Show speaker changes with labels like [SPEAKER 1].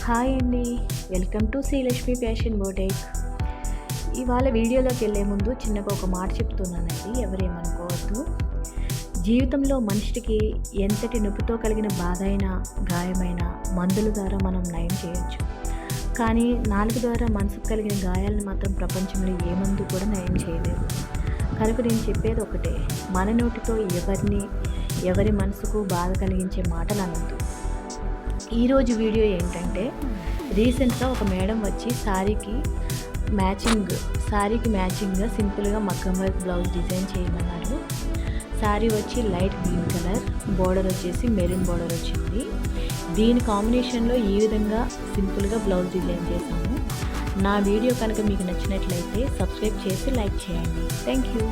[SPEAKER 1] Hi అండి, welcome to Srilakshmi fashion boutique. ఇవాళ వీడియోలోకి వెళ్ళే ముందు చిన్నగా ఒక మాట చెప్తున్నానండి, ఎవరేమనుకోవద్దు. జీవితంలో మనిషికి ఎంతటి నొప్పితో కలిగిన బాధ అయినా గాయమైన మందుల ద్వారా మనం నయం చేయొచ్చు, కానీ నాలుగు ద్వారా మనసుకు కలిగిన గాయాలను మాత్రం ప్రపంచంలో ఏ మందు కూడా నయం చేయలేదు. కనుక నేను చెప్పేది ఒకటే, మన నోటితో ఎవరి మనసుకు బాధ కలిగించే మాటలు అనొద్దు. ఈరోజు వీడియో ఏంటంటే, రీసెంట్గా ఒక మేడం వచ్చి శారీకి మ్యాచింగ్గా సింపుల్గా మగ్గం వర్క్ బ్లౌజ్ డిజైన్ చేయమన్నారు. శారీ వచ్చి లైట్ గ్రీన్ కలర్, బోర్డర్ వచ్చేసి మెరూన్ బోర్డర్ వచ్చింది. దీని కాంబినేషన్లో ఈ విధంగా సింపుల్గా బ్లౌజ్ డిజైన్ చేశాము. నా వీడియో కనుక మీకు నచ్చినట్లయితే సబ్స్క్రైబ్ చేసి లైక్ చేయండి. Thank you.